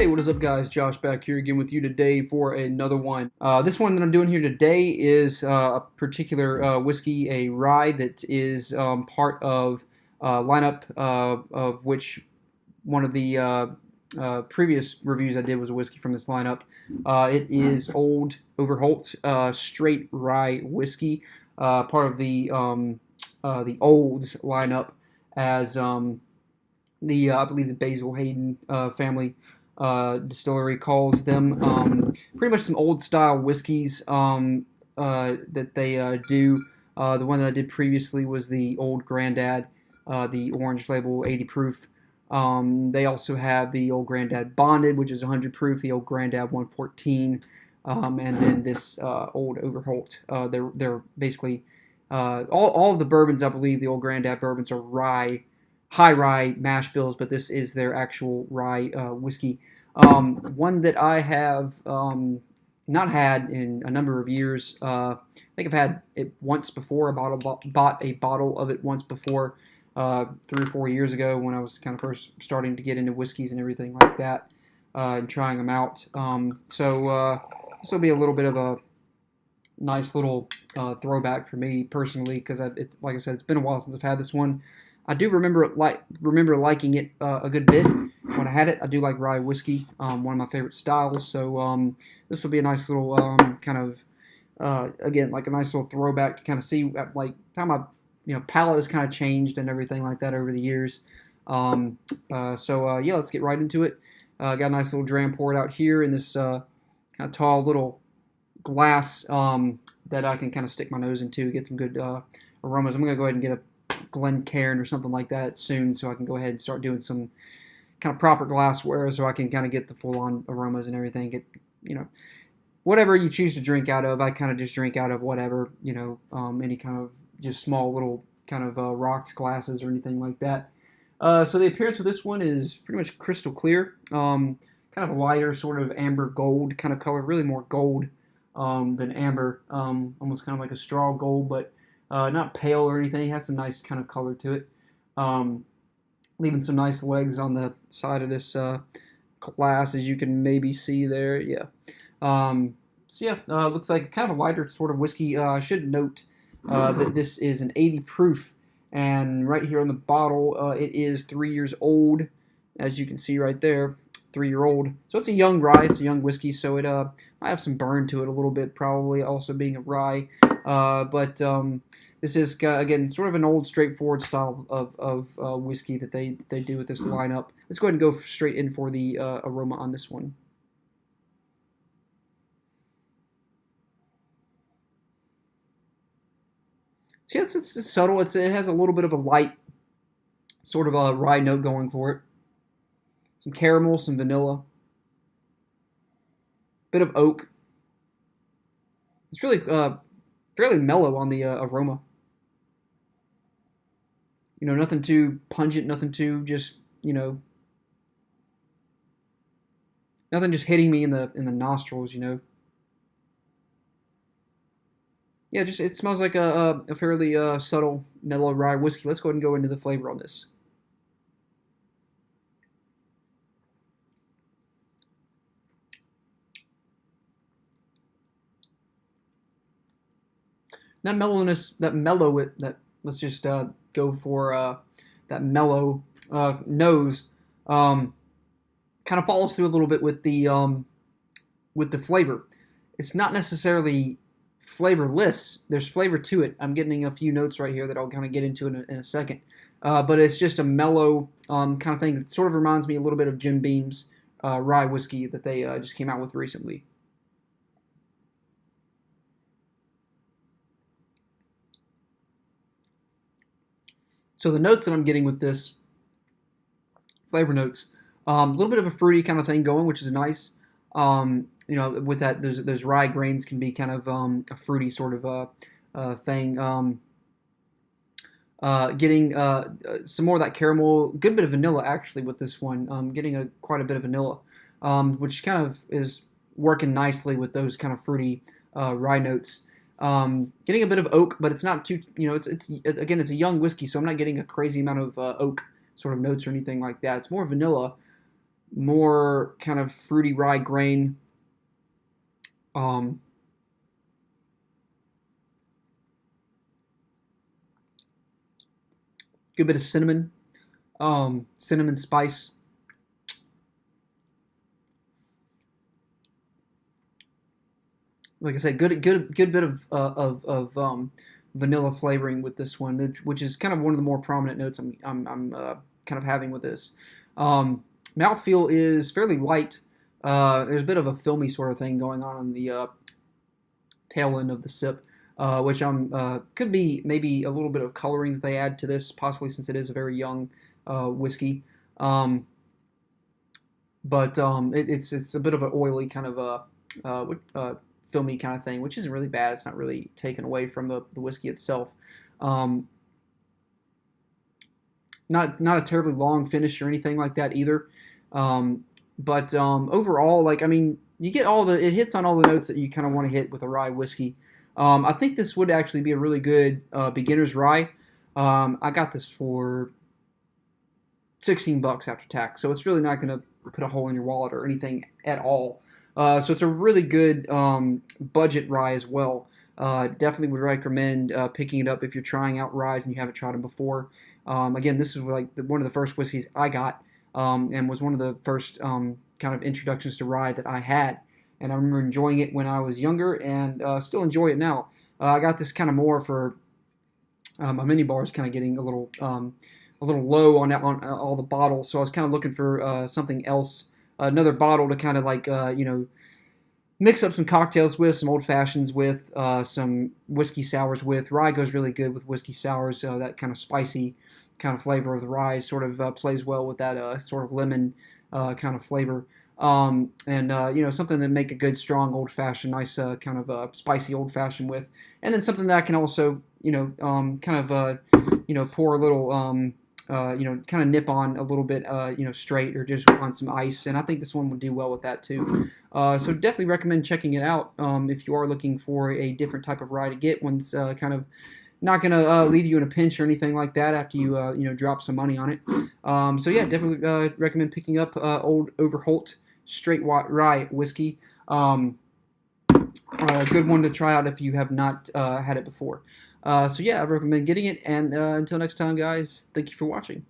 Hey, what is up, guys? Josh back here again with you today for another one. This one that I'm doing here today is a particular whiskey, a rye that is part of lineup of which one of the previous reviews I did was a whiskey from this lineup. It is Old Overholt straight rye whiskey, part of the Olds lineup as I believe the Basil Hayden family distillery calls them. Pretty much some old style whiskeys that they do. The one that I did previously was the Old Grandad, the orange label 80 proof. They also have the Old Grandad Bonded, which is 100 proof, the Old Grandad 114, and then this Old Overholt. They're basically all of the bourbons, I believe, the Old Grandad bourbons are high rye mash bills, but this is their actual rye whiskey. One that I have not had in a number of years. I think I've had it once before. Bought a bottle of it once before, 3 or 4 years ago when I was kind of first starting to get into whiskeys and everything like that, and trying them out. So this will be a little bit of a nice little throwback for me personally, because it's like I said, it's been a while since I've had this one. I do remember liking it a good bit when I had it. I do like rye whiskey, one of my favorite styles. So this will be a nice little kind of again, like a nice little throwback to kind of see like how my palate has kind of changed and everything like that over the years. Yeah, let's get right into it. Got a nice little dram poured out here in this kind of tall little glass that I can kind of stick my nose into, get some good aromas. I'm gonna go ahead and get a Glencairn or something like that soon, so I can go ahead and start doing some kind of proper glassware, so I can kind of get the full-on aromas and everything. Get whatever you choose to drink out of. I kind of just drink out of whatever, any kind of just small little kind of rocks glasses or anything like that. So the appearance of this one is pretty much crystal clear, kind of a lighter sort of amber gold kind of color, really more gold than amber, almost kind of like a straw gold, but not pale or anything. It has some nice kind of color to it. Leaving some nice legs on the side of this glass, as you can maybe see there. Yeah. Looks like kind of a lighter sort of whiskey. I should note that this is an 80 proof, and right here on the bottle, it is 3 years old, as you can see right there. 3-year-old. So it's a young rye, it's a young whiskey, so it might have some burn to it a little bit, probably also being a rye. This is, again, sort of an old, straightforward style of whiskey that they do with this lineup. Let's go ahead and go straight in for the aroma on this one. So yes, it's subtle. It has a little bit of a light sort of a rye note going for it. Some caramel, some vanilla, bit of oak. It's really fairly mellow on the aroma. Nothing too pungent, nothing too just nothing just hitting me in the nostrils. Yeah, just it smells like a fairly subtle, mellow rye whiskey. Let's go ahead and go into the flavor on this. That mellowness, let's just go for that mellow nose. Kind of follows through a little bit with the flavor. It's not necessarily flavorless. There's flavor to it. I'm getting a few notes right here that I'll kind of get into in a second. But it's just a mellow kind of thing that sort of reminds me a little bit of Jim Beam's rye whiskey that they just came out with recently. So the notes that I'm getting with this, flavor notes, a little bit of a fruity kind of thing going, which is nice. With that, those rye grains can be kind of a fruity sort of thing. Getting some more of that caramel, good bit of vanilla actually with this one. Getting quite a bit of vanilla, which kind of is working nicely with those kind of fruity rye notes. Getting a bit of oak, but it's not too, again, it's a young whiskey, so I'm not getting a crazy amount of oak sort of notes or anything like that. It's more vanilla, more kind of fruity rye grain. Um, good bit of cinnamon, cinnamon spice. Like I said, good bit of vanilla flavoring with this one, which is kind of one of the more prominent notes I'm kind of having with this. Mouthfeel is fairly light. There's a bit of a filmy sort of thing going on in the tail end of the sip, which could be maybe a little bit of coloring that they add to this, possibly since it is a very young whiskey. Um, but it's a bit of an oily kind of filmy kind of thing, which isn't really bad. It's not really taken away from the whiskey itself. Um, not a terribly long finish or anything like that either. But overall, like I mean, you get it hits on all the notes that you kind of want to hit with a rye whiskey. I think this would actually be a really good beginner's rye. I got this for $16 after tax, so it's really not going to put a hole in your wallet or anything at all. So it's a really good budget rye as well. Definitely would recommend picking it up if you're trying out ryes and you haven't tried them before. Again, this is like one of the first whiskeys I got, and was one of the first kind of introductions to rye that I had. And I remember enjoying it when I was younger, and still enjoy it now. I got this kind of more for my mini bar is kind of getting a little low on all the bottles, so I was kind of looking for something else, another bottle to kind of like mix up some cocktails with, some old fashions with, some whiskey sours with. Rye goes really good with whiskey sours. That kind of spicy kind of flavor of the rye sort of plays well with that sort of lemon kind of flavor. And something to make a good strong old fashioned, nice kind of spicy old fashioned with, and then something that I can also kind of pour a little kind of nip on a little bit, straight or just on some ice. And I think this one would do well with that too. So definitely recommend checking it out if you are looking for a different type of rye to get. One's kind of not going to leave you in a pinch or anything like that after you drop some money on it. So yeah, definitely recommend picking up old Overholt straight rye whiskey. A good one to try out if you have not had it before. So yeah, I recommend getting it. And until next time, guys, thank you for watching.